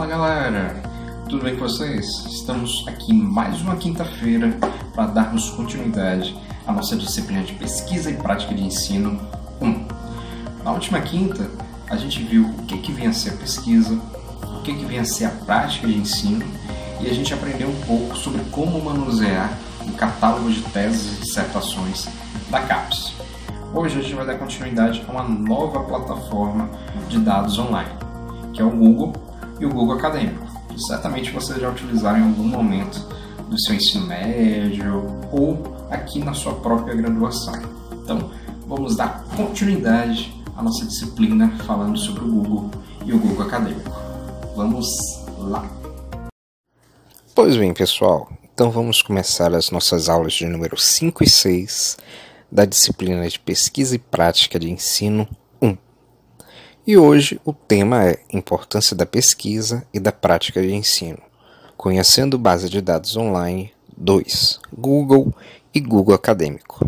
Fala galera, tudo bem com vocês? Estamos aqui mais uma quinta-feira para darmos continuidade à nossa disciplina de pesquisa e prática de ensino 1. Na última quinta, a gente viu o que vinha a ser a pesquisa, o que vinha a ser a prática de ensino e a gente aprendeu um pouco sobre como manusear o catálogo de teses e dissertações da CAPES. Hoje a gente vai dar continuidade a uma nova plataforma de dados online, que é o Google e o Google Acadêmico, que certamente vocês já utilizaram em algum momento do seu ensino médio ou aqui na sua própria graduação. Então, vamos dar continuidade à nossa disciplina falando sobre o Google e o Google Acadêmico. Vamos lá! Pois bem, pessoal, então vamos começar as nossas aulas de número 5 e 6 da disciplina de Pesquisa e Prática de Ensino 1. E hoje o tema é Importância da Pesquisa e da Prática de Ensino, conhecendo base de dados online 2, Google e Google Acadêmico.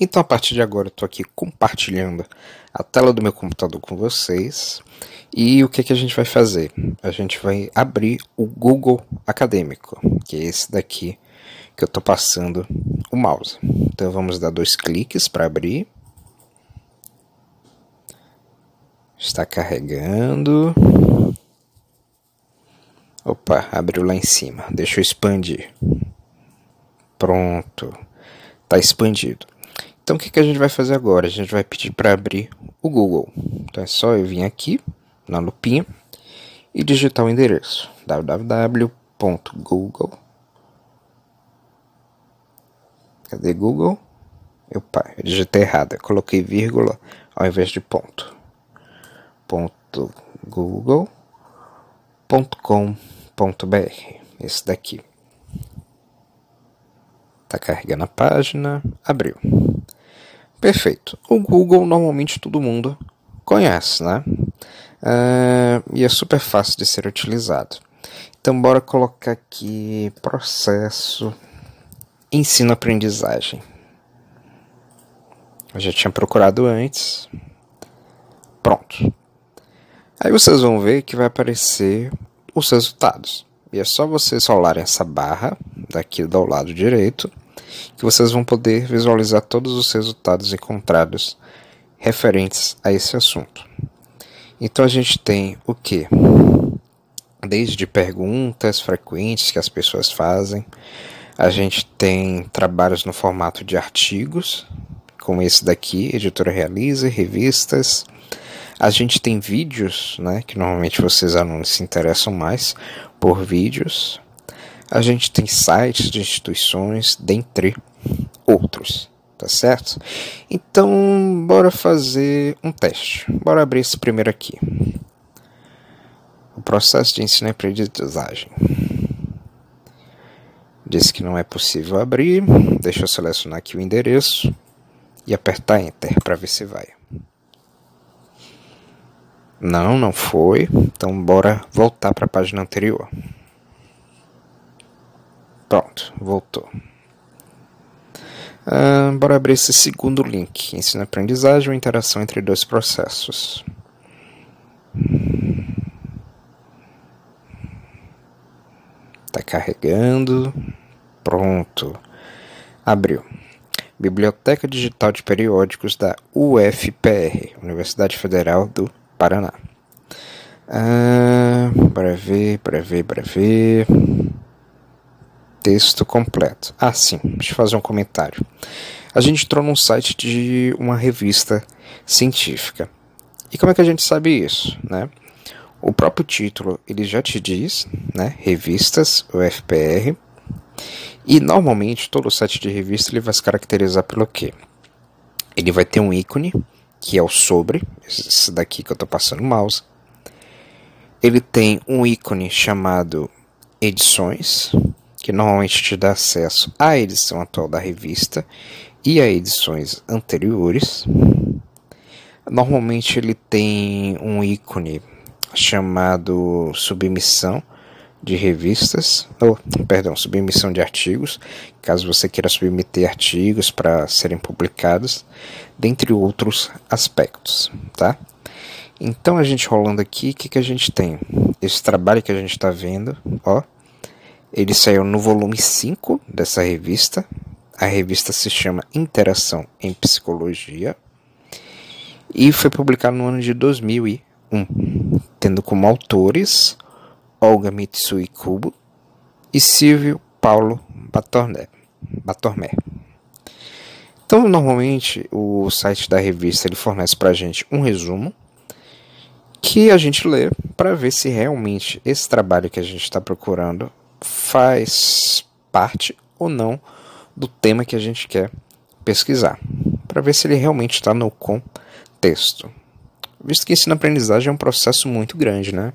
Então, a partir de agora, eu estou aqui compartilhando a tela do meu computador com vocês. E o que a gente vai fazer? A gente vai abrir o Google Acadêmico, que é esse daqui que eu estou passando o mouse. Então, vamos dar 2 cliques para abrir. Está carregando. Opa, abriu lá em cima. Deixa eu expandir. Pronto. Está expandido. Então, o que a gente vai fazer agora? A gente vai pedir para abrir o Google. Então, é só eu vir aqui na lupinha e digitar o endereço www.google. Cadê Google? Opa, eu digitei errado. Eu coloquei vírgula ao invés de ponto. .google.com.br. Esse daqui. Tá carregando a página. Abriu. Perfeito. O Google normalmente todo mundo conhece, né? E é super fácil de ser utilizado. Então, bora colocar aqui processo ensino-aprendizagem. Eu já tinha procurado antes. Pronto. Aí vocês vão ver que vai aparecer os resultados. E é só vocês rolarem essa barra daqui do lado direito que vocês vão poder visualizar todos os resultados encontrados referentes a esse assunto. Então a gente tem o que? Desde perguntas frequentes que as pessoas fazem, a gente tem trabalhos no formato de artigos, como esse daqui, editora realiza, revistas. A gente tem vídeos, né, que normalmente vocês alunos se interessam mais por vídeos. A gente tem sites de instituições, dentre outros, tá certo? Então, bora fazer um teste. Bora abrir esse primeiro aqui. O processo de ensino e aprendizagem. Diz que não é possível abrir. Deixa eu selecionar aqui o endereço e apertar Enter para ver se vai. Não foi. Então, bora voltar para a página anterior. Pronto, voltou. Bora abrir esse segundo link. Ensino e aprendizagem ou interação entre dois processos. Está carregando. Pronto. Abriu. Biblioteca Digital de Periódicos da UFPR, Universidade Federal do Paraná. Para ver. Texto completo. Sim, deixa eu fazer um comentário. A gente entrou num site de uma revista científica. E como é que a gente sabe isso, né? O próprio título, ele já te diz, né? Revistas, UFPR. E normalmente todo site de revista ele vai se caracterizar pelo quê? Ele vai ter um ícone, que é o sobre, esse daqui que eu estou passando o mouse. Ele tem um ícone chamado edições, que normalmente te dá acesso à edição atual da revista e a edições anteriores. Normalmente ele tem um ícone chamado submissão de revistas, submissão de artigos, caso você queira submeter artigos para serem publicados, dentre outros aspectos, tá? Então, a gente rolando aqui, o que a gente tem? Esse trabalho que a gente está vendo, ó, ele saiu no volume 5 dessa revista. A revista se chama Interação em Psicologia e foi publicado no ano de 2001, tendo como autores Olga Mitsui Kubo e Silvio Paulo Batormé. Então, normalmente, o site da revista ele fornece para a gente um resumo que a gente lê para ver se realmente esse trabalho que a gente está procurando faz parte ou não do tema que a gente quer pesquisar, para ver se ele realmente está no contexto. Visto que ensino-aprendizagem é um processo muito grande, né?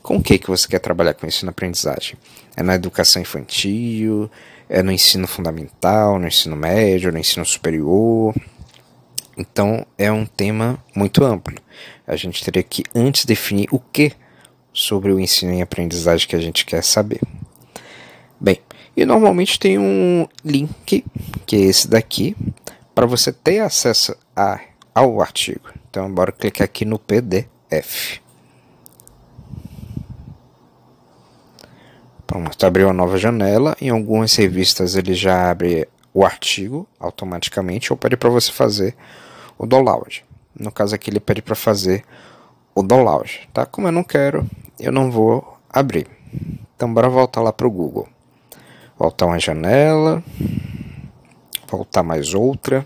Com o que você quer trabalhar com ensino-aprendizagem? É na educação infantil, é no ensino fundamental, no ensino médio, no ensino superior? Então, é um tema muito amplo. A gente teria que antes definir o que sobre o ensino e aprendizagem que a gente quer saber. Bem, e normalmente tem um link, que é esse daqui, para você ter acesso ao artigo. Então, bora clicar aqui no PDF. Pronto, abriu uma nova janela. Em algumas revistas ele já abre o artigo automaticamente ou pede para você fazer o download. No caso aqui ele pede para fazer o download, tá? Como eu não quero, eu não vou abrir. Então bora voltar lá para o Google. Voltar uma janela, voltar mais outra.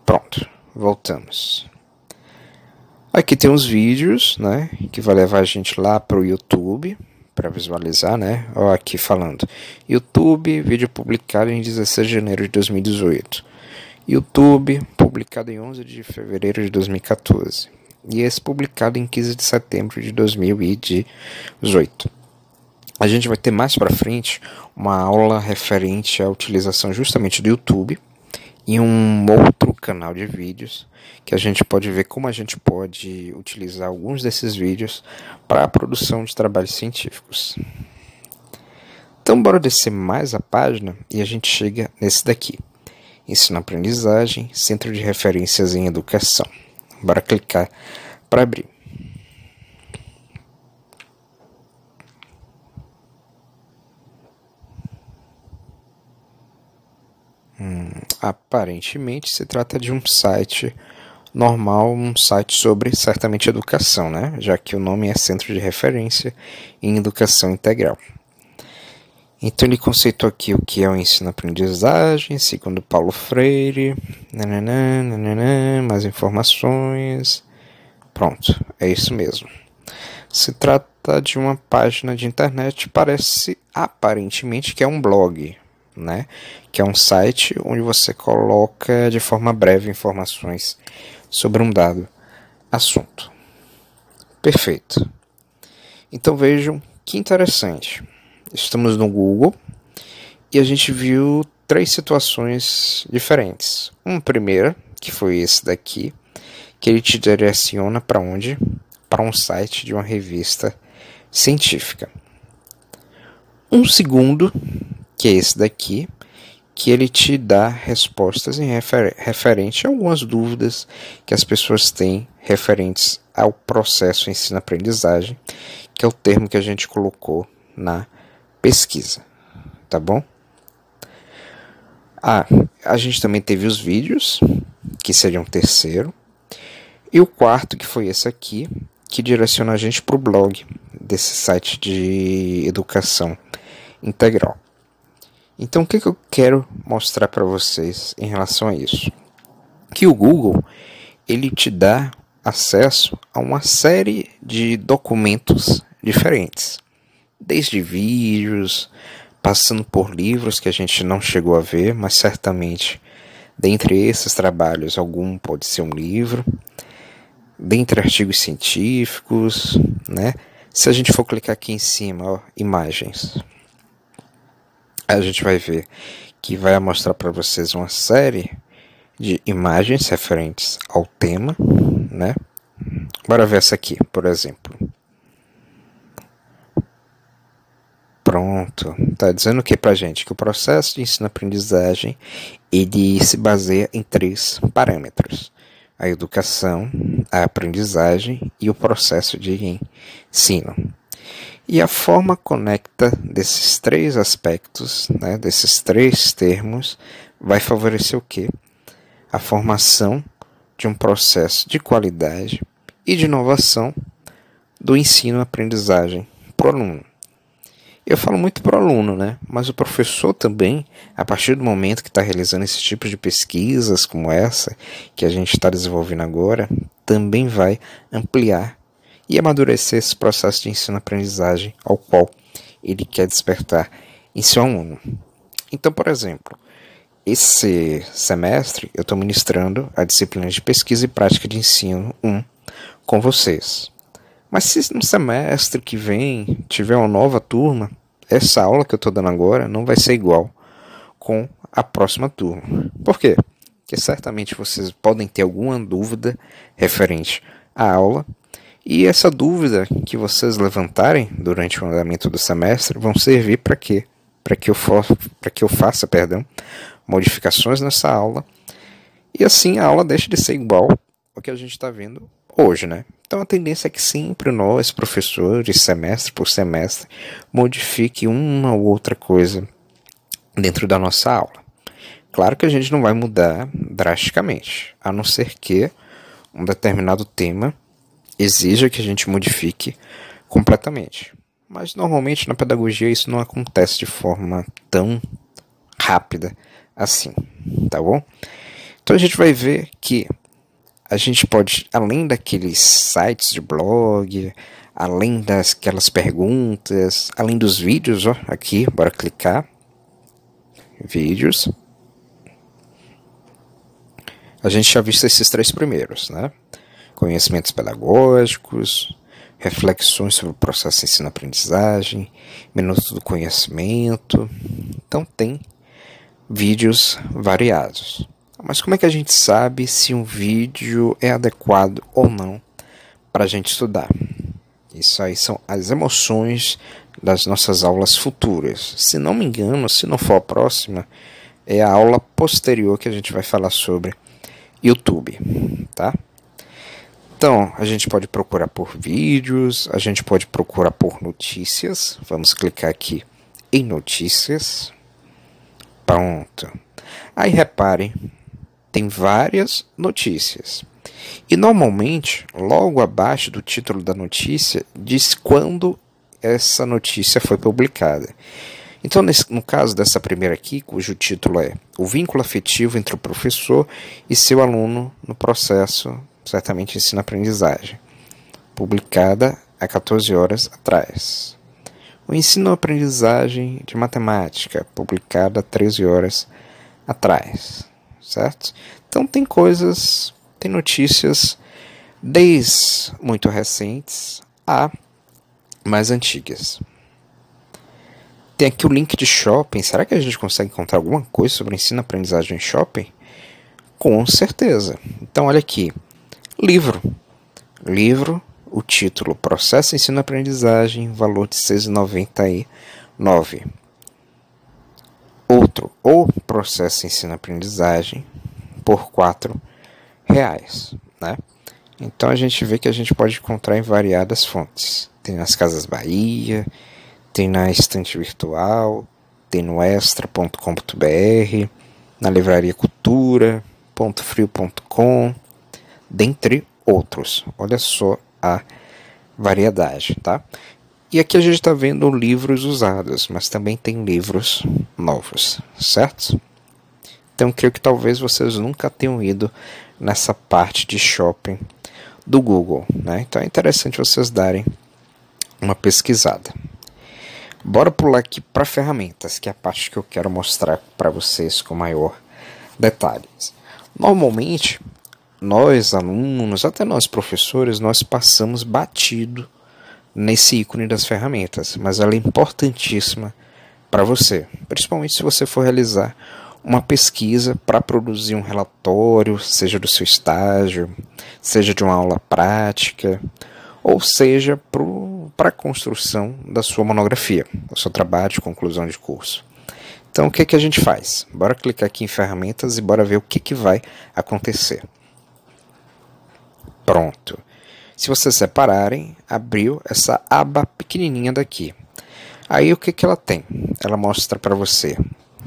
Pronto, voltamos. Aqui tem uns vídeos, né, que vai levar a gente lá para o YouTube para visualizar, né? Ó, aqui falando YouTube, vídeo publicado em 16 de janeiro de 2018. YouTube, publicado em 11 de fevereiro de 2014. E esse publicado em 15 de setembro de 2018. A gente vai ter mais para frente uma aula referente à utilização justamente do YouTube e um outro canal de vídeos que a gente pode ver como a gente pode utilizar alguns desses vídeos para a produção de trabalhos científicos. Então bora descer mais a página e a gente chega nesse daqui. Ensino-aprendizagem, Centro de Referências em Educação. Bora clicar para abrir. Aparentemente se trata de um site normal, um site sobre certamente educação, né? Já que o nome é Centro de Referência em Educação Integral. Então ele conceitou aqui o que é o ensino-aprendizagem, segundo Paulo Freire, mais informações. Pronto, é isso mesmo. Se trata de uma página de internet, parece aparentemente que é um blog, né? Que é um site onde você coloca de forma breve informações sobre um dado assunto. Perfeito. Então vejam que interessante. Estamos no Google e a gente viu 3 situações diferentes. Uma primeira, que foi esse daqui, que ele te direciona para onde? Para um site de uma revista científica. Um segundo, que é esse daqui, que ele te dá respostas em referente a algumas dúvidas que as pessoas têm referentes ao processo ensino-aprendizagem, que é o termo que a gente colocou na pesquisa, tá bom? A gente também teve os vídeos, que seria um terceiro, e o quarto, que foi esse aqui, que direciona a gente para o blog desse site de educação integral. Então, o que eu quero mostrar para vocês em relação a isso? Que o Google, ele te dá acesso a uma série de documentos diferentes. Desde vídeos, passando por livros que a gente não chegou a ver, mas certamente, dentre esses trabalhos, algum pode ser um livro. Dentre artigos científicos, né? Se a gente for clicar aqui em cima, ó, imagens, a gente vai ver que vai mostrar para vocês uma série de imagens referentes ao tema, né? Bora ver essa aqui, por exemplo. Pronto, tá dizendo o que pra gente? Que o processo de ensino-aprendizagem ele se baseia em 3 parâmetros. a educação, a aprendizagem e o processo de ensino. E a forma conecta desses três aspectos, né, desses três termos, vai favorecer o quê? A formação de um processo de qualidade e de inovação do ensino-aprendizagem para o aluno. Eu falo muito para o aluno, né? Mas o professor também, a partir do momento que está realizando esse tipo de pesquisas como essa, que a gente está desenvolvendo agora, também vai ampliar e amadurecer esse processo de ensino-aprendizagem ao qual ele quer despertar em seu aluno. Então, por exemplo, esse semestre eu estou ministrando a disciplina de pesquisa e prática de ensino 1 com vocês. Mas se no semestre que vem tiver uma nova turma, essa aula que eu estou dando agora não vai ser igual com a próxima turma. Por quê? Porque certamente vocês podem ter alguma dúvida referente à aula, e essa dúvida que vocês levantarem durante o andamento do semestre vão servir para quê? Para que eu faça modificações nessa aula, e assim a aula deixe de ser igual ao que a gente está vendo hoje, né? Então a tendência é que sempre nós, professores, semestre por semestre, modifique uma ou outra coisa dentro da nossa aula. Claro que a gente não vai mudar drasticamente, a não ser que um determinado tema exija que a gente modifique completamente. Mas normalmente na pedagogia isso não acontece de forma tão rápida assim, tá bom? Então a gente vai ver que a gente pode, além daqueles sites de blog, além daquelas perguntas, além dos vídeos, ó, aqui, bora clicar, vídeos. A gente já viu esses três primeiros, né? Conhecimentos pedagógicos, reflexões sobre o processo de ensino-aprendizagem, minuto do conhecimento. Então tem vídeos variados. Mas como é que a gente sabe se um vídeo é adequado ou não para a gente estudar? Isso aí são as emoções das nossas aulas futuras. Se não me engano, se não for a próxima, é a aula posterior que a gente vai falar sobre YouTube, tá? Então, a gente pode procurar por vídeos, a gente pode procurar por notícias. Vamos clicar aqui em notícias. Pronto. Aí reparem, tem várias notícias. E normalmente, logo abaixo do título da notícia, diz quando essa notícia foi publicada. Então, no caso dessa primeira aqui, cujo título é O Vínculo Afetivo entre o Professor e seu Aluno no Processo, certamente ensino-aprendizagem, publicada há 14 horas atrás. O Ensino-aprendizagem de Matemática, publicada há 13 horas atrás. Certo? Então tem notícias desde muito recentes a mais antigas. Tem aqui o link de shopping. Será que a gente consegue encontrar alguma coisa sobre ensino-aprendizagem em shopping? Com certeza. Então olha aqui. Livro, o título Processo Ensino-aprendizagem, valor de R$ 6,99. Outro, o Processo Ensino-aprendizagem, por R$ 4,00, né? Então a gente vê que a gente pode encontrar em variadas fontes. Tem nas Casas Bahia, tem na Estante Virtual, tem no extra.com.br, na Livraria Cultura, .frio.com, dentre outros. Olha só a variedade, tá? E aqui a gente está vendo livros usados, mas também tem livros novos, certo? Então creio que talvez vocês nunca tenham ido nessa parte de shopping do Google, né? Então é interessante vocês darem uma pesquisada. Bora pular aqui para ferramentas, que é a parte que eu quero mostrar para vocês com maior detalhes. Normalmente, nós alunos, até nós professores, nós passamos batido nesse ícone das ferramentas, mas ela é importantíssima para você, principalmente se você for realizar uma pesquisa para produzir um relatório, seja do seu estágio, seja de uma aula prática, ou seja para a construção da sua monografia, do seu trabalho de conclusão de curso. Então o que a gente faz? Bora clicar aqui em ferramentas e bora ver o que vai acontecer. Pronto. Se vocês separarem, abriu essa aba pequenininha daqui. Aí o que ela tem? Ela mostra para você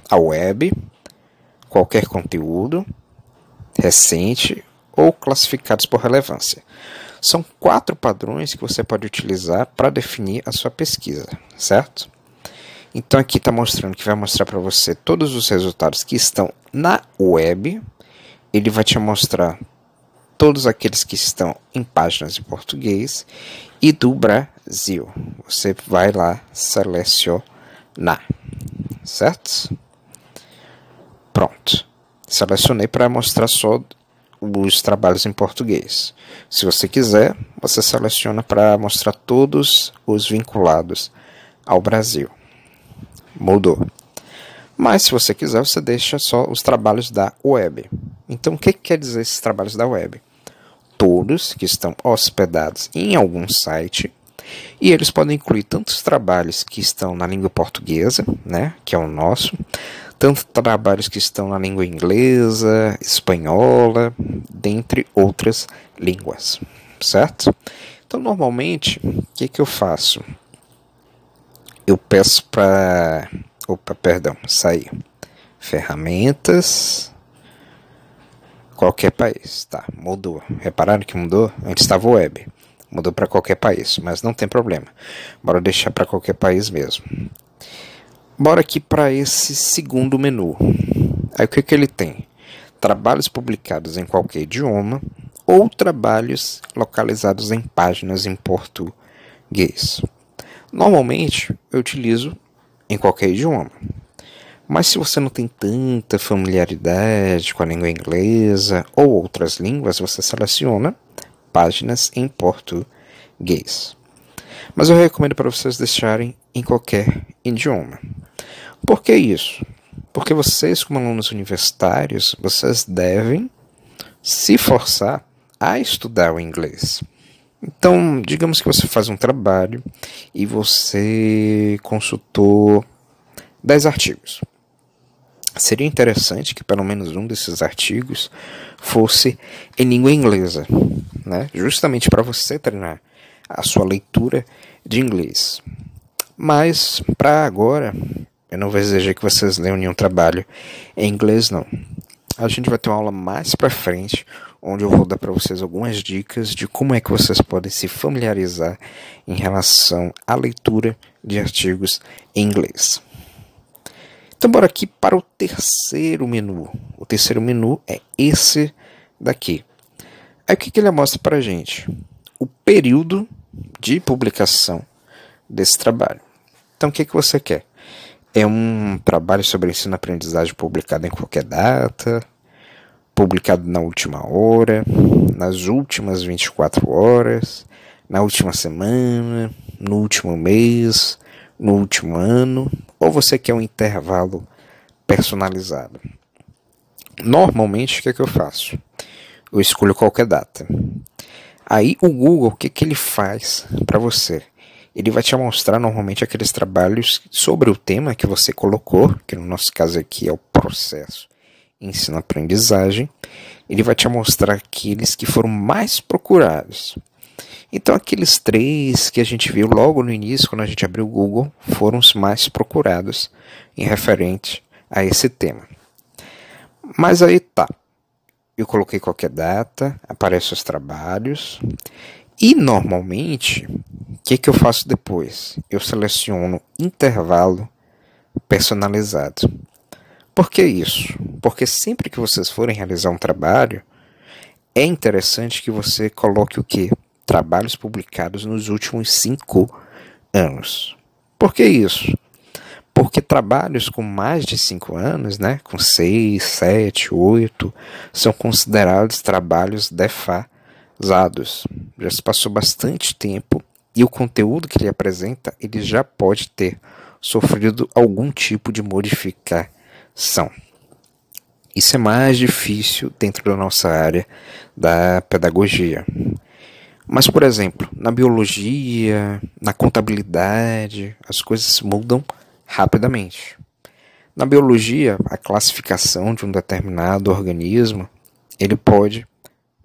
a web, qualquer conteúdo, recente ou classificados por relevância. São 4 padrões que você pode utilizar para definir a sua pesquisa, certo? Então aqui está mostrando que vai mostrar para você todos os resultados que estão na web. Ele vai te mostrar todos aqueles que estão em páginas em português e do Brasil. Você vai lá selecionar, certo? Pronto. Selecionei para mostrar só os trabalhos em português. Se você quiser, você seleciona para mostrar todos os vinculados ao Brasil. Mudou. Mas se você quiser, você deixa só os trabalhos da web. Então o que quer dizer esses trabalhos da web? Todos que estão hospedados em algum site, e eles podem incluir tantos trabalhos que estão na língua portuguesa, né, que é o nosso, tanto trabalhos que estão na língua inglesa, espanhola, dentre outras línguas, certo? Então, normalmente, o que eu faço? Eu peço para... sair. Ferramentas, qualquer país. Tá, mudou. Repararam que mudou? Antes estava web. Mudou para qualquer país, mas não tem problema. Bora deixar para qualquer país mesmo. Bora aqui para esse segundo menu. Aí o que ele tem? Trabalhos publicados em qualquer idioma ou trabalhos localizados em páginas em português. Normalmente eu utilizo em qualquer idioma. Mas se você não tem tanta familiaridade com a língua inglesa ou outras línguas, você seleciona páginas em português. Mas eu recomendo para vocês deixarem em qualquer idioma. Por que isso? Porque vocês, como alunos universitários, vocês devem se forçar a estudar o inglês. Então, digamos que você faz um trabalho e você consultou 10 artigos. Seria interessante que pelo menos um desses artigos fosse em língua inglesa, né? Justamente para você treinar a sua leitura de inglês. Mas, para agora, eu não vou exigir que vocês leiam nenhum trabalho em inglês, não. A gente vai ter uma aula mais para frente, onde eu vou dar para vocês algumas dicas de como é que vocês podem se familiarizar em relação à leitura de artigos em inglês. Então, bora aqui para o terceiro menu. O terceiro menu é esse daqui. Aí, o que ele mostra para a gente? O período de publicação desse trabalho. Então, o que você quer? É um trabalho sobre ensino-aprendizagem publicado em qualquer data, publicado na última hora, nas últimas 24 horas, na última semana, no último mês, no último ano, ou você quer um intervalo personalizado? Normalmente, o que eu faço? Eu escolho qualquer data. Aí o Google, o que ele faz para você? Ele vai te mostrar normalmente aqueles trabalhos sobre o tema que você colocou, que no nosso caso aqui é o processo ensino-aprendizagem. Ele vai te mostrar aqueles que foram mais procurados. Então aqueles 3 que a gente viu logo no início, quando a gente abriu o Google, foram os mais procurados em referente a esse tema. Mas aí tá. Eu coloquei qualquer data, aparecem os trabalhos. E normalmente, o que eu faço depois? Eu seleciono intervalo personalizado. Por que isso? Porque sempre que vocês forem realizar um trabalho, é interessante que você coloque o quê? Trabalhos publicados nos últimos 5 anos. Por que isso? Porque trabalhos com mais de 5 anos, né, com 6, 7, 8, são considerados trabalhos defasados. Já se passou bastante tempo e o conteúdo que ele apresenta, ele já pode ter sofrido algum tipo de modificação. Isso é mais difícil dentro da nossa área da pedagogia. Mas, por exemplo, na biologia, na contabilidade, as coisas mudam rapidamente. Na biologia, a classificação de um determinado organismo, ele pode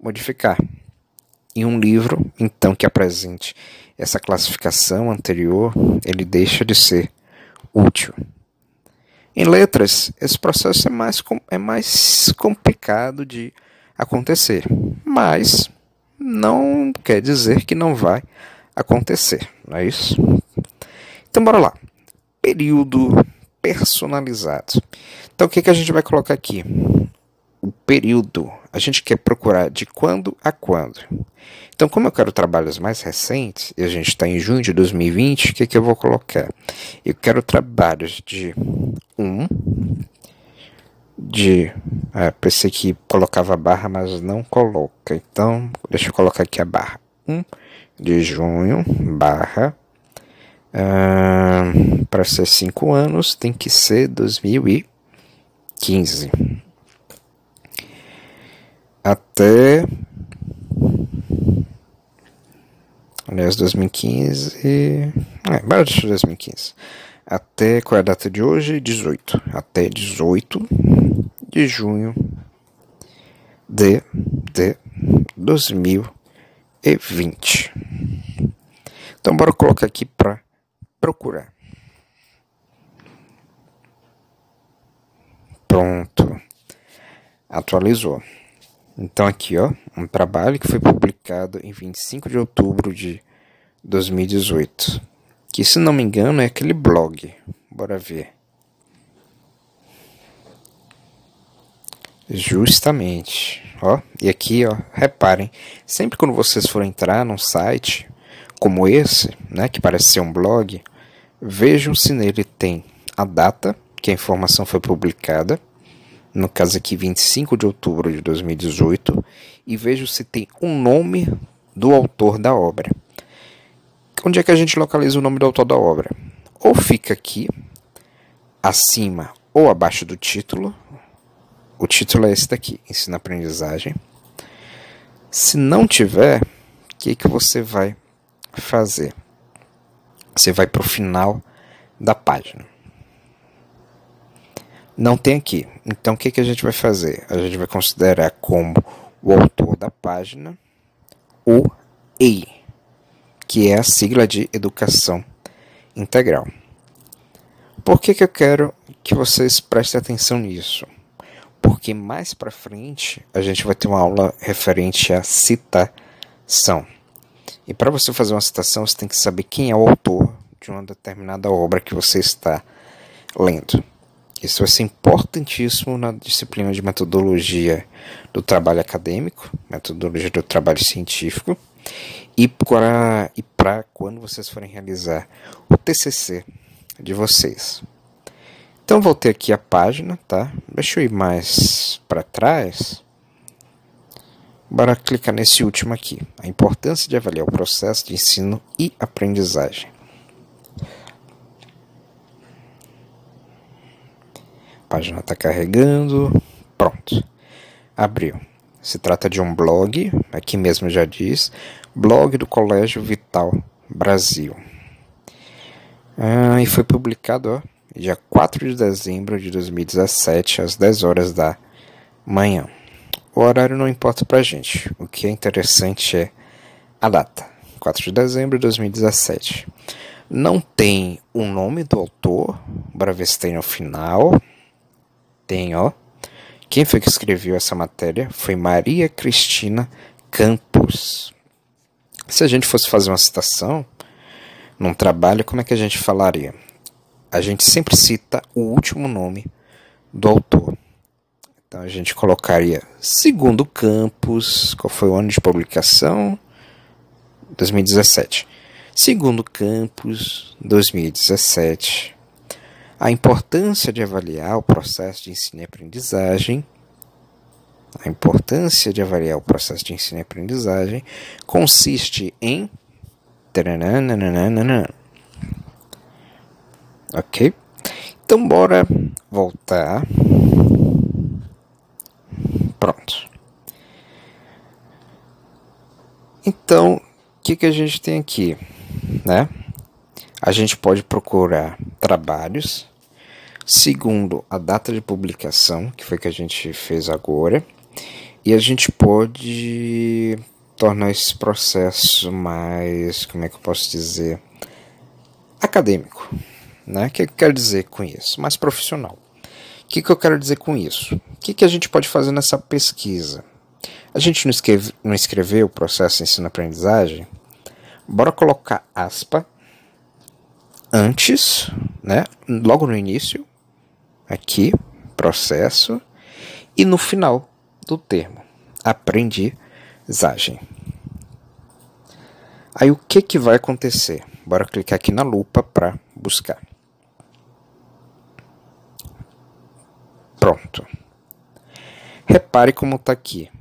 modificar. em um livro, então, que apresente essa classificação anterior, ele deixa de ser útil. Em letras, esse processo é mais complicado de acontecer, mas não quer dizer que não vai acontecer, não é isso? Então, bora lá. Período personalizado. Então, o que a gente vai colocar aqui? O período. A gente quer procurar de quando a quando. Então, como eu quero trabalhos mais recentes, e a gente está em junho de 2020, o que eu vou colocar? Eu quero trabalhos de pensei que colocava barra, mas não coloca. Então, deixa eu colocar aqui a barra. 1 de junho, barra. Para ser 5 anos, tem que ser 2015. Até... Aliás, 2015... bora deixar 2015. Até, qual é a data de hoje? 18. Até 18 de junho de 2020. Então, bora colocar aqui para procurar. Pronto. Atualizou. Então, aqui, ó, um trabalho que foi publicado em 25 de outubro de 2018. Que, se não me engano, é aquele blog. Bora ver. Justamente. Ó, e aqui, ó, reparem, sempre quando vocês forem entrar num site como esse, né, que parece ser um blog, vejam se nele tem a data que a informação foi publicada, no caso aqui 25 de outubro de 2018, e vejam se tem um nome do autor da obra. Onde é que a gente localiza o nome do autor da obra? Ou fica aqui, acima ou abaixo do título. O título é esse daqui, Ensino-Aprendizagem. Se não tiver, o que você vai fazer? Você vai para o final da página. Não tem aqui. Então, o que a gente vai fazer? A gente vai considerar como o autor da página o EI, que é a sigla de Educação Integral. Por que eu quero que vocês prestem atenção nisso? Porque mais para frente a gente vai ter uma aula referente à citação. E para você fazer uma citação, você tem que saber quem é o autor de uma determinada obra que você está lendo. Isso vai ser importantíssimo na disciplina de metodologia do trabalho acadêmico, metodologia do trabalho científico, e para quando vocês forem realizar o TCC de vocês. Então, voltei aqui a página, tá? Deixa eu ir mais para trás. Bora clicar nesse último aqui. A importância de avaliar o processo de ensino e aprendizagem. A página está carregando. Pronto. Abriu. Se trata de um blog, aqui mesmo já diz, blog do Colégio Vital Brasil. E foi publicado, ó, dia 4 de dezembro de 2017, às 10 horas da manhã. O horário não importa pra gente. O que é interessante é a data. 4 de dezembro de 2017. Não tem o nome do autor. Bora ver se tem no final. Tem, ó. Quem foi que escreveu essa matéria? Foi Maria Cristina Campos. Se a gente fosse fazer uma citação num trabalho, como é que a gente falaria? A gente sempre cita o último nome do autor. Então a gente colocaria segundo Campos. Qual foi o ano de publicação? 2017. Segundo Campos, 2017. A importância de avaliar o processo de ensino e aprendizagem. A importância de avaliar o processo de ensino e aprendizagem consiste em... Ok? Então, bora voltar. Pronto. Então, o que a gente tem aqui, né? A gente pode procurar trabalhos segundo a data de publicação, que foi que a gente fez agora, e a gente pode torna esse processo mais, como é que eu posso dizer, acadêmico, né? O que eu quero dizer com isso? Mais profissional. O que eu quero dizer com isso? O que a gente pode fazer nessa pesquisa? A gente não escreveu o processo ensino-aprendizagem? Bora colocar aspa antes, né? Logo no início, aqui, processo, e no final do termo, aprendizagem. Aí o que vai acontecer? Bora clicar aqui na lupa para buscar. Pronto. Repare como está aqui.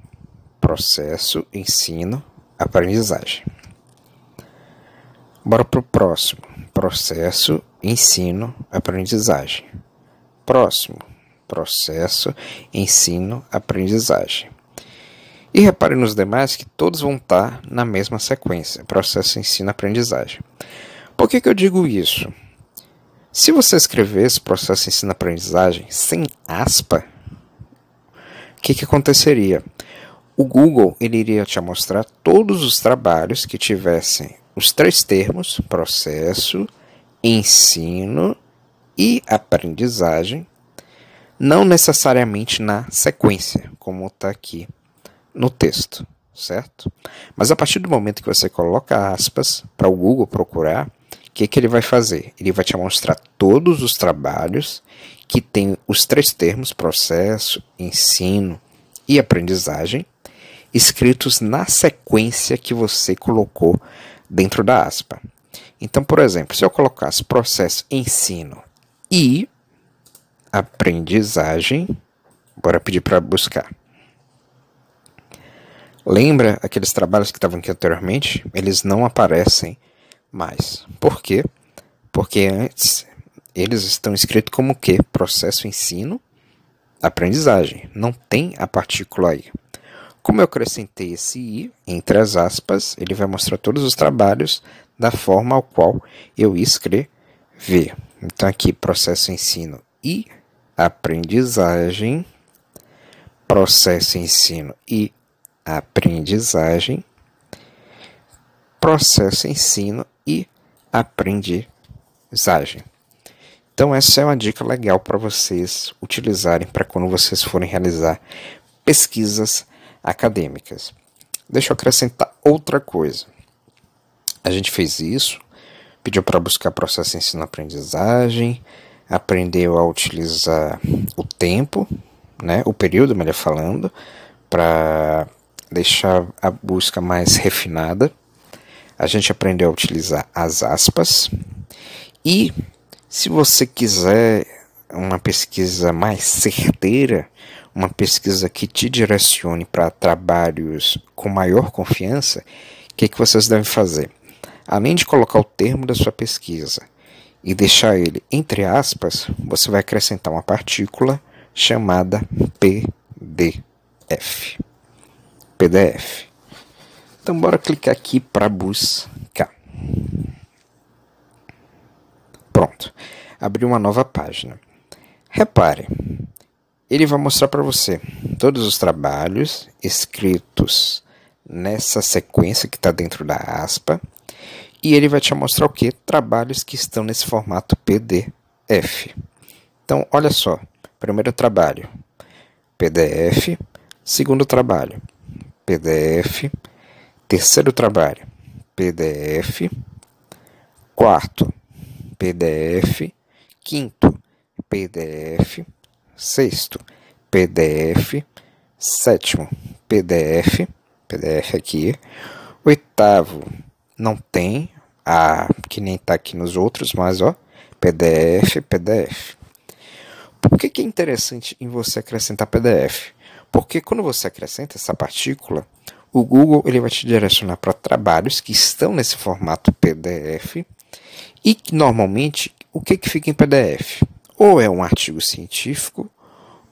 Processo, ensino, aprendizagem. Bora para o próximo. Processo, ensino, aprendizagem. Próximo. Processo, ensino, aprendizagem. E repare nos demais que todos vão estar na mesma sequência. Processo, ensino, aprendizagem. Por que eu digo isso? Se você escrever esse processo, ensino, aprendizagem sem aspa, o que aconteceria? O Google ele iria te mostrar todos os trabalhos que tivessem os 3 termos, processo, ensino e aprendizagem, não necessariamente na sequência, como está aqui no texto, certo? Mas a partir do momento que você coloca aspas para o Google procurar, o que ele vai fazer? Ele vai te mostrar todos os trabalhos que tem os 3 termos, processo, ensino e aprendizagem, escritos na sequência que você colocou dentro da aspa. Então, por exemplo, se eu colocasse processo, ensino e aprendizagem, bora pedir para buscar. Lembra aqueles trabalhos que estavam aqui anteriormente? Eles não aparecem mais. Por quê? Porque antes eles estão escritos como o quê? Processo, ensino, aprendizagem. Não tem a partícula aí. Como eu acrescentei esse i entre as aspas, ele vai mostrar todos os trabalhos da forma ao qual eu escrevi. Então aqui, processo, ensino e aprendizagem, processo, ensino e aprendizagem, processo, ensino e aprendizagem. Então essa é uma dica legal para vocês utilizarem para quando vocês forem realizar pesquisas acadêmicas. Deixa eu acrescentar outra coisa. A gente fez isso, pediu para buscar processo, ensino, aprendizagem, aprendeu a utilizar o tempo, né, o período, melhor falando, para deixar a busca mais refinada. A gente aprendeu a utilizar as aspas. E se você quiser uma pesquisa mais certeira, uma pesquisa que te direcione para trabalhos com maior confiança, o que vocês devem fazer? Além de colocar o termo da sua pesquisa e deixar ele entre aspas, você vai acrescentar uma partícula chamada PDF. PDF. Então, bora clicar aqui para buscar. Pronto. Abriu uma nova página. Repare, ele vai mostrar para você todos os trabalhos escritos nessa sequência que está dentro da aspa. E ele vai te mostrar o que? Trabalhos que estão nesse formato PDF. Então, olha só. Primeiro trabalho, PDF. Segundo trabalho, PDF. Terceiro trabalho, PDF. Quarto, PDF. Quinto, PDF. Sexto, PDF. Sétimo, PDF. PDF aqui. Oitavo, não tem, que nem está aqui nos outros, mas ó, PDF, PDF. Por que é interessante em você acrescentar PDF? Porque quando você acrescenta essa partícula, o Google ele vai te direcionar para trabalhos que estão nesse formato PDF e que normalmente o que fica em PDF? Ou é um artigo científico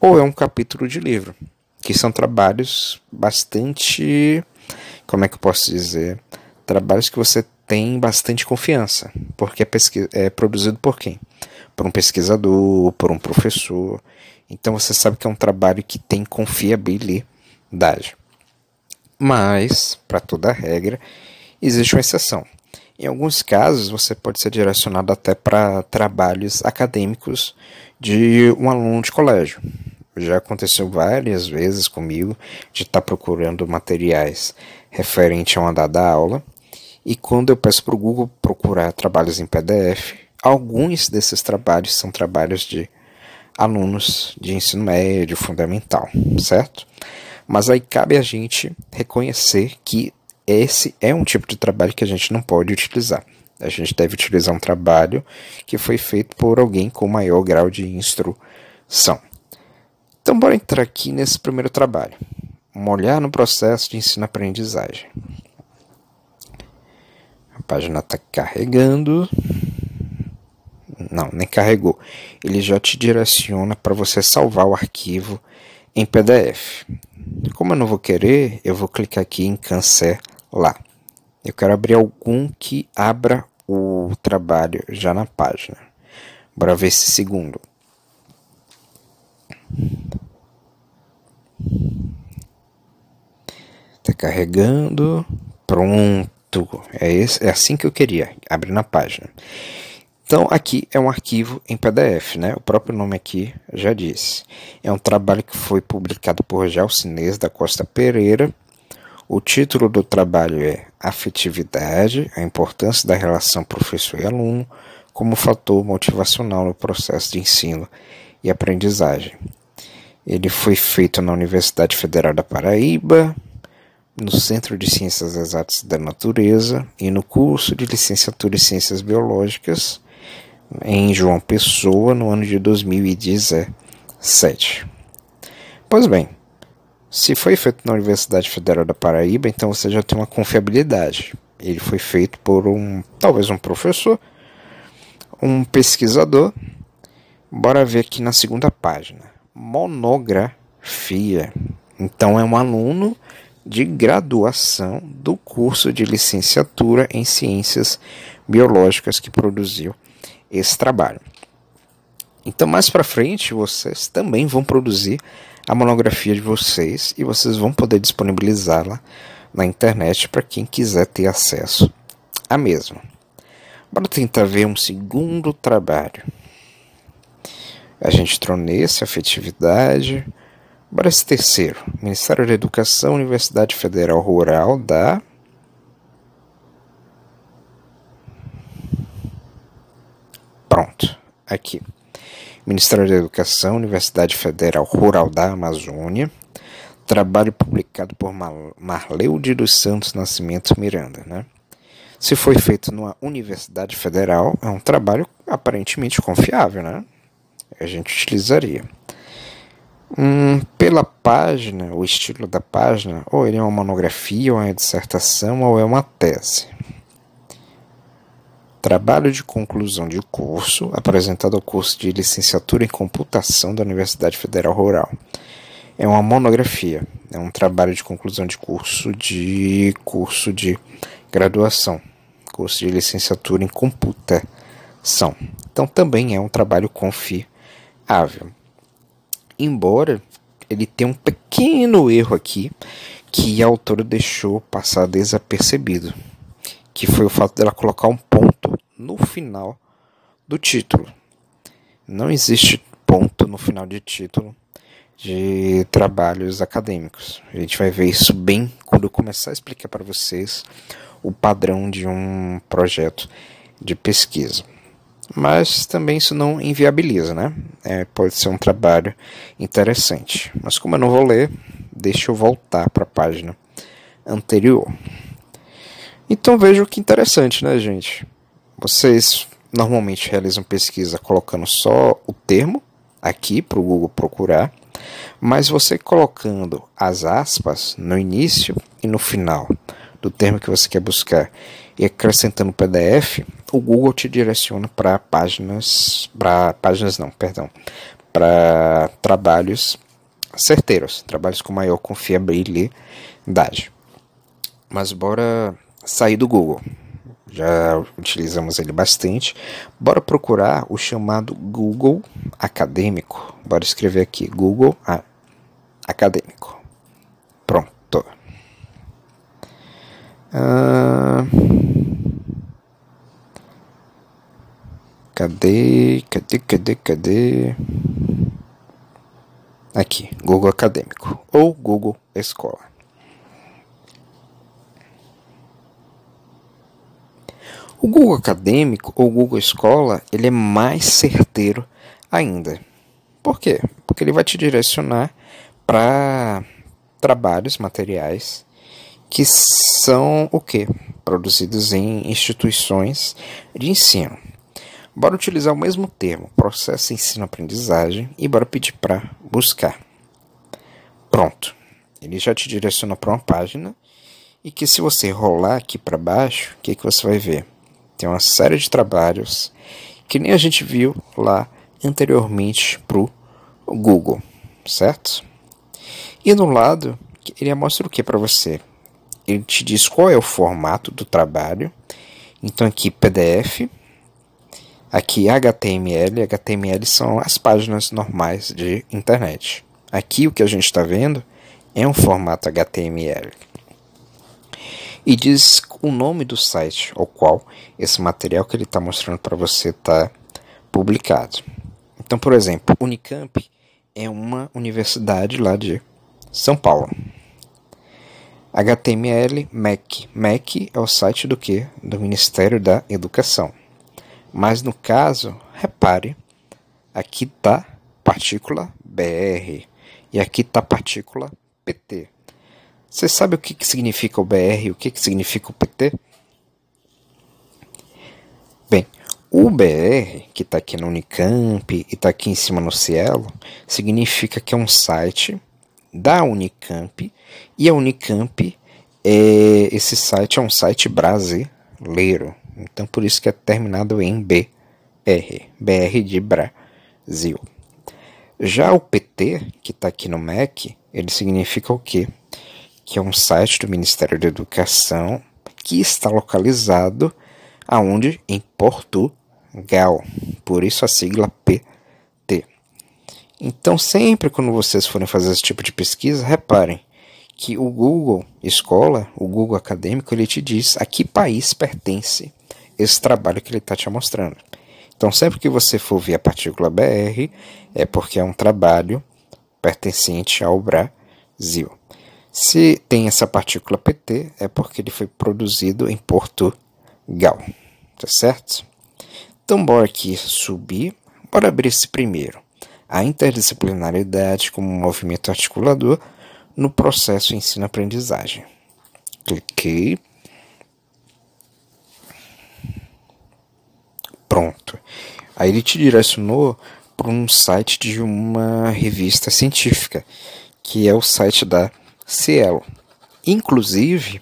ou é um capítulo de livro, que são trabalhos bastante, como é que eu posso dizer, trabalhos que você tem bastante confiança, porque é produzido por quem? Por um pesquisador, por um professor. Então você sabe que é um trabalho que tem confiabilidade. Mas, para toda regra, existe uma exceção. Em alguns casos, você pode ser direcionado até para trabalhos acadêmicos de um aluno de colégio. Já aconteceu várias vezes comigo de estar procurando materiais referente a uma dada aula, e quando eu peço para o Google procurar trabalhos em PDF, alguns desses trabalhos são trabalhos de alunos de ensino médio, fundamental, certo? Mas aí cabe a gente reconhecer que esse é um tipo de trabalho que a gente não pode utilizar. A gente deve utilizar um trabalho que foi feito por alguém com maior grau de instrução. Então, bora entrar aqui nesse primeiro trabalho. Vamos olhar no processo de ensino-aprendizagem. A página está carregando. Não, nem carregou. Ele já te direciona para você salvar o arquivo em PDF. Como eu não vou querer, eu vou clicar aqui em cancelar. Eu quero abrir algum que abra o trabalho já na página. Bora ver esse segundo. Tá carregando. Pronto. É assim que eu queria. Abre na página. Então, aqui é um arquivo em PDF, né? O próprio nome aqui já disse. É um trabalho que foi publicado por Gelsinês da Costa Pereira. O título do trabalho é Afetividade, a importância da relação professor e aluno como fator motivacional no processo de ensino e aprendizagem. Ele foi feito na Universidade Federal da Paraíba, no Centro de Ciências Exatas da Natureza e no curso de Licenciatura em Ciências Biológicas em João Pessoa, no ano de 2017. Pois bem, se foi feito na Universidade Federal da Paraíba, então você já tem uma confiabilidade. Ele foi feito por talvez um professor, um pesquisador. Bora ver aqui na segunda página. Monografia. Então é um aluno de graduação do curso de licenciatura em Ciências Biológicas que produziu esse trabalho. Então mais para frente vocês também vão produzir a monografia de vocês e vocês vão poder disponibilizá-la na internet para quem quiser ter acesso à mesma. Bora tentar ver um segundo trabalho. A gente entrou nesse, afetividade. Bora esse terceiro. Ministério da Educação, Universidade Federal Rural da... Pronto, aqui. Ministério da Educação, Universidade Federal Rural da Amazônia. Trabalho publicado por Marleude dos Santos Nascimento Miranda, né? Se foi feito numa universidade federal, é um trabalho aparentemente confiável, né? A gente utilizaria. Pela página, o estilo da página, ou ele é uma monografia, ou é uma dissertação, ou é uma tese. Trabalho de conclusão de curso, apresentado ao curso de licenciatura em computação da Universidade Federal Rural. É uma monografia, é um trabalho de conclusão de curso de graduação, curso de licenciatura em computação. Então também é um trabalho confiável. Embora ele tenha um pequeno erro aqui, que a autora deixou passar desapercebido, que foi o fato dela colocar um ponto no final do título. Não existe ponto no final de título de trabalhos acadêmicos. A gente vai ver isso bem quando eu começar a explicar para vocês o padrão de um projeto de pesquisa. Mas também isso não inviabiliza, né? Pode ser um trabalho interessante. Mas como eu não vou ler, deixa eu voltar para a página anterior. Então veja que interessante, né, gente? Vocês normalmente realizam pesquisa colocando só o termo aqui para o Google procurar, mas você colocando as aspas no início e no final do termo que você quer buscar e acrescentando o PDF, o Google te direciona para para trabalhos certeiros, trabalhos com maior confiabilidade. Mas bora sair do Google. Já utilizamos ele bastante. Bora procurar o chamado Google Acadêmico. Bora escrever aqui Google Acadêmico. Pronto. Cadê? Aqui, Google Acadêmico ou Google Escola. O Google Acadêmico ou Google Escola, ele é mais certeiro ainda. Por quê? Porque ele vai te direcionar para trabalhos, materiais, que são o quê? Produzidos em instituições de ensino. Bora utilizar o mesmo termo, processo ensino-aprendizagem, e bora pedir para buscar. Pronto. Ele já te direciona para uma página e que se você rolar aqui para baixo, o que você vai ver? Tem uma série de trabalhos que nem a gente viu lá anteriormente para o Google, certo? E no lado, ele mostra o que para você? Ele te diz qual é o formato do trabalho. Então aqui PDF, aqui HTML. HTML são as páginas normais de internet. Aqui o que a gente está vendo é um formato HTML. E diz o nome do site ao qual esse material que ele está mostrando para você está publicado. Então, por exemplo, Unicamp é uma universidade lá de São Paulo. HTML, MEC. MEC é o site do quê? Do Ministério da Educação. Mas no caso, repare, aqui está partícula BR e aqui está partícula PT. Você sabe o que significa o BR e o que significa o PT? Bem, o BR, que está aqui no Unicamp e está aqui em cima no Cielo, significa que é um site da Unicamp, e a Unicamp, esse site é um site brasileiro. Então, por isso que é terminado em BR. BR de Brasil. Já o PT, que está aqui no MEC, ele significa o quê? Que é um site do Ministério da Educação que está localizado aonde? Em Portugal. Por isso a sigla PT. Então, sempre quando vocês forem fazer esse tipo de pesquisa, reparem que o Google Escola, o Google Acadêmico, ele te diz a que país pertence esse trabalho que ele está te mostrando. Então, sempre que você for ver a partícula BR, é porque é um trabalho pertencente ao Brasil. Se tem essa partícula PT, é porque ele foi produzido em Portugal, tá certo? Então, bora aqui subir, bora abrir esse primeiro. A interdisciplinaridade como movimento articulador no processo ensino-aprendizagem. Cliquei. Pronto. Aí ele te direcionou para um site de uma revista científica, que é o site da Cielo. Inclusive,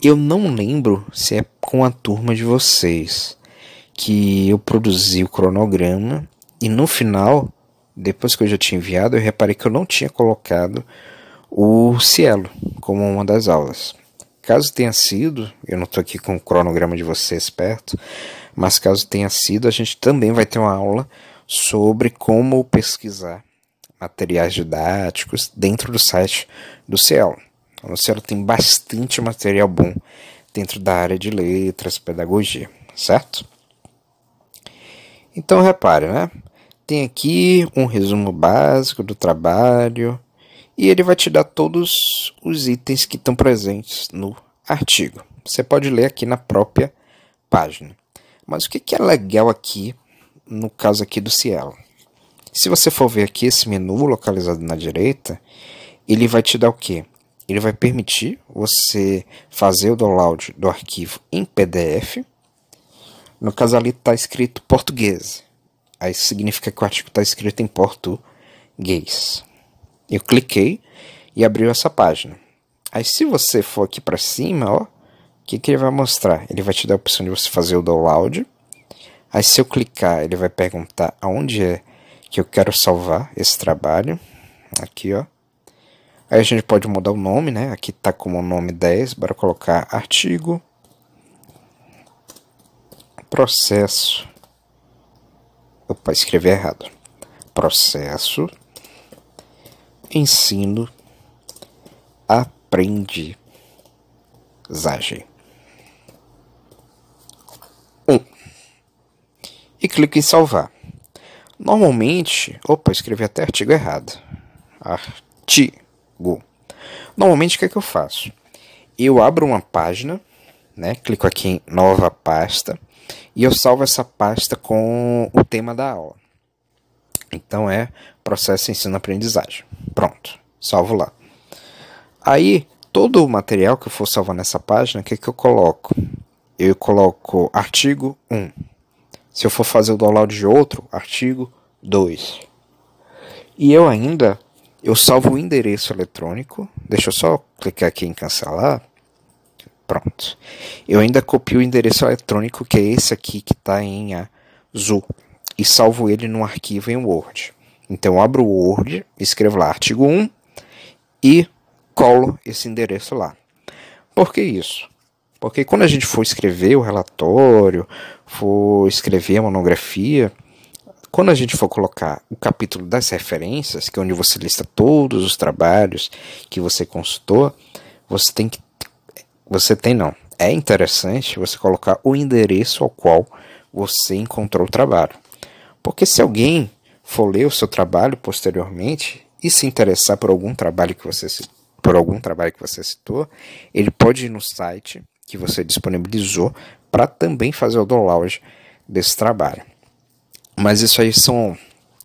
eu não lembro se é com a turma de vocês que eu produzi o cronograma e no final, depois que eu já tinha enviado, eu reparei que eu não tinha colocado o Cielo como uma das aulas. Caso tenha sido, eu não estou aqui com o cronograma de vocês perto, mas caso tenha sido, a gente também vai ter uma aula sobre como pesquisar materiais didáticos dentro do site do Cielo. O Cielo tem bastante material bom dentro da área de letras, pedagogia, certo? Então repare, né? Tem aqui um resumo básico do trabalho e ele vai te dar todos os itens que estão presentes no artigo. Você pode ler aqui na própria página. Mas o que é legal aqui, no caso aqui do Cielo? Se você for ver aqui esse menu localizado na direita, ele vai te dar o quê? Ele vai permitir você fazer o download do arquivo em PDF. No caso ali está escrito português. Aí significa que o artigo está escrito em português. Eu cliquei e abriu essa página. Aí se você for aqui para cima, ó, o que ele vai mostrar? Ele vai te dar a opção de você fazer o download. Aí se eu clicar, ele vai perguntar aonde é que eu quero salvar esse trabalho. Aqui, ó. Aí a gente pode mudar o nome, né? Aqui tá como nome 10, bora colocar artigo, processo. Opa, escrevi errado. Processo, ensino, aprendizagem. 1. E e clico em salvar. Normalmente, opa, eu escrevi até artigo errado. Artigo. Normalmente o que é que eu faço? Eu abro uma página, né? Clico aqui em nova pasta e eu salvo essa pasta com o tema da aula. Então é processo ensino-aprendizagem. Pronto, salvo lá. Aí, todo o material que eu for salvar nessa página, o que é que eu coloco? Eu coloco artigo 1. Se eu for fazer o download de outro, artigo 2. E eu salvo o endereço eletrônico. Deixa eu só clicar aqui em cancelar. Pronto. Eu ainda copio o endereço eletrônico, que é esse aqui que está em azul. E salvo ele num arquivo em Word. Então eu abro o Word, escrevo lá artigo 1 e colo esse endereço lá. Por que isso? Porque quando a gente for escrever o relatório, for escrever a monografia, quando a gente for colocar o capítulo das referências, que é onde você lista todos os trabalhos que você consultou, é interessante você colocar o endereço ao qual você encontrou o trabalho. Porque se alguém for ler o seu trabalho posteriormente e se interessar por algum trabalho que você citou, ele pode ir no site que você disponibilizou para também fazer o download desse trabalho. Mas isso aí são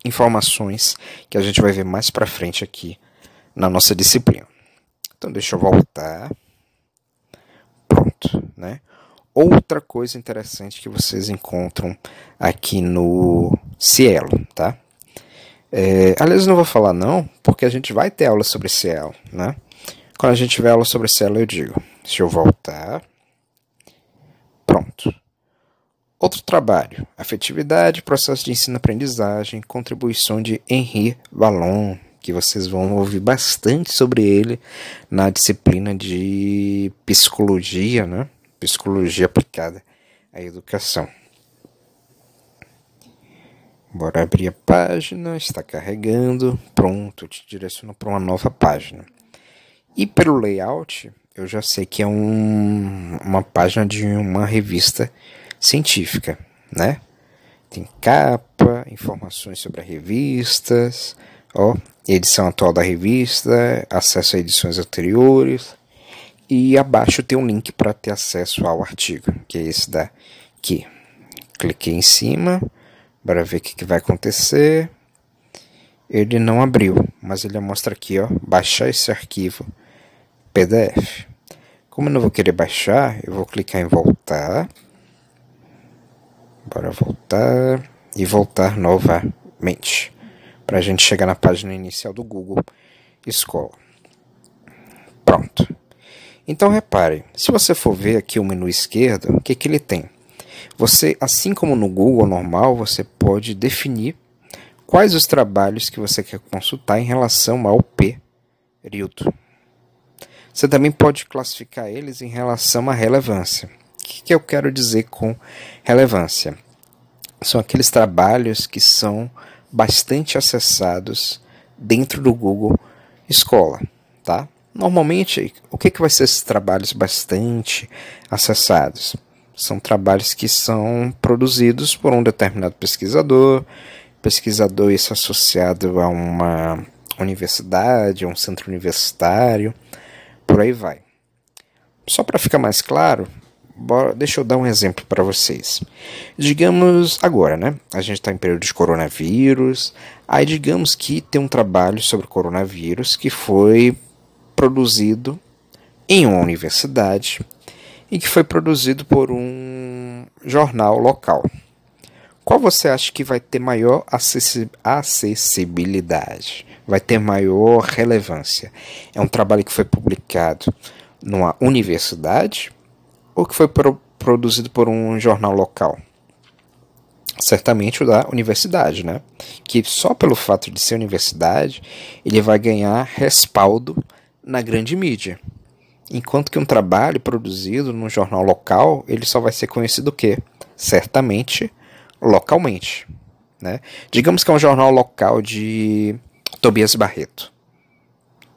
informações que a gente vai ver mais para frente aqui na nossa disciplina. Então deixa eu voltar. Pronto, né? Outra coisa interessante que vocês encontram aqui no Cielo, tá? Aliás, eu não vou falar não, porque a gente vai ter aula sobre Cielo, né? Quando a gente tiver aula sobre Cielo, eu digo. Deixa eu voltar. Pronto. Outro trabalho. Afetividade, processo de ensino-aprendizagem, contribuição de Henri Vallon, que vocês vão ouvir bastante sobre ele na disciplina de psicologia, né? Psicologia aplicada à educação. Bora abrir a página, está carregando, pronto, te direciona para uma nova página. E pelo layout, eu já sei que é uma página de uma revista científica, né? Tem capa, informações sobre as revistas, edição atual da revista, acesso a edições anteriores. E abaixo tem um link para ter acesso ao artigo, que é esse daqui. Cliquei em cima, para ver o que vai acontecer. Ele não abriu, mas ele mostra aqui, baixar esse arquivo PDF. Como eu não vou querer baixar, eu vou clicar em voltar. Bora voltar e voltar novamente, para a gente chegar na página inicial do Google Escola. Pronto. Então repare, se você for ver aqui o menu esquerdo, o que ele tem? Você, assim como no Google normal, você pode definir quais os trabalhos que você quer consultar em relação ao período. Você também pode classificar eles em relação à relevância. O que eu quero dizer com relevância? São aqueles trabalhos que são bastante acessados dentro do Google Escola, tá? Normalmente, o que vai ser esses trabalhos bastante acessados? São trabalhos que são produzidos por um determinado pesquisador esse associado a uma universidade, a um centro universitário, por aí vai. Só para ficar mais claro, deixa eu dar um exemplo para vocês. Digamos agora, né? A gente está em período de coronavírus, aí digamos que tem um trabalho sobre coronavírus que foi produzido em uma universidade e que foi produzido por um jornal local. Qual você acha que vai ter maior acessibilidade? Vai ter maior relevância? É um trabalho que foi publicado numa universidade ou que foi produzido por um jornal local? Certamente o da universidade, né? Que só pelo fato de ser universidade, ele vai ganhar respaldo na grande mídia. Enquanto que um trabalho produzido num jornal local, ele só vai ser conhecido o quê? Certamente localmente, né? Digamos que é um jornal local de Tobias Barreto,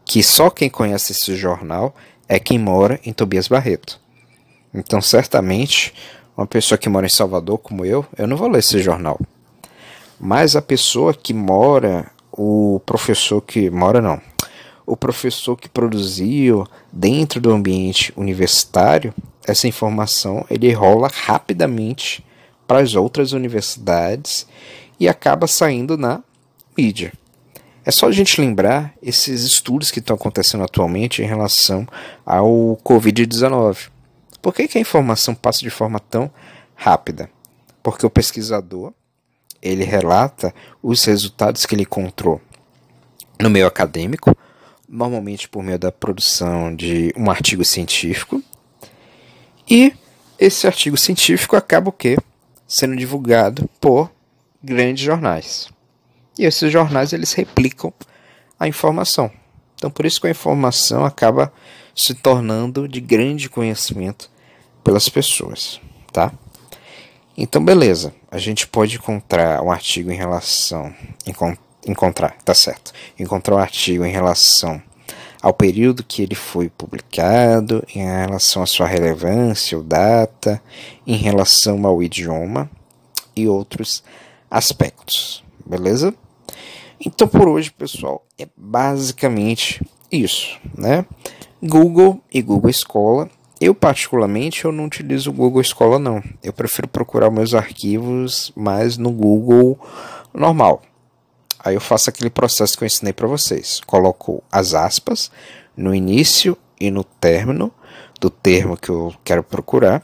que só quem conhece esse jornal é quem mora em Tobias Barreto. Então, certamente, Uma pessoa que mora em Salvador, como eu não vou ler esse jornal. Mas a pessoa que mora, o professor que produziu dentro do ambiente universitário, essa informação ele rola rapidamente para as outras universidades e acaba saindo na mídia. É só a gente lembrar esses estudos que estão acontecendo atualmente em relação ao Covid-19. Por que a informação passa de forma tão rápida? Porque o pesquisador ele relata os resultados que ele encontrou no meio acadêmico, normalmente por meio da produção de um artigo científico, e esse artigo científico acaba o quê? Sendo divulgado por grandes jornais. E esses jornais eles replicam a informação. Então por isso que a informação acaba se tornando de grande conhecimento pelas pessoas, tá? Então beleza, a gente pode encontrar um artigo em relação encontrar um artigo em relação ao período que ele foi publicado, em relação à sua relevância ou data, em relação ao idioma e outros aspectos, beleza? Então por hoje, pessoal, é basicamente isso, né? Google e Google Escola. Eu particularmente eu não utilizo o Google Escola não. Eu prefiro procurar meus arquivos mais no Google normal. Aí eu faço aquele processo que eu ensinei para vocês. Coloco as aspas no início e no término do termo que eu quero procurar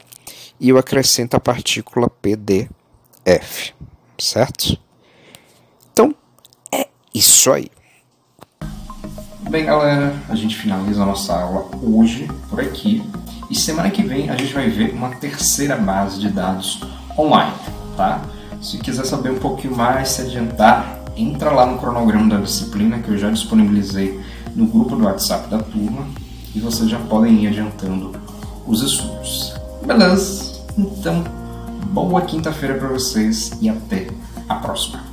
e eu acrescento a partícula PDF, certo? Então, é isso aí. Bem, galera, a gente finaliza a nossa aula hoje por aqui. E semana que vem a gente vai ver uma terceira base de dados online, tá? Se quiser saber um pouquinho mais, se adiantar, entra lá no cronograma da disciplina que eu já disponibilizei no grupo do WhatsApp da turma e vocês já podem ir adiantando os estudos. Beleza? Então, boa quinta-feira para vocês e até a próxima.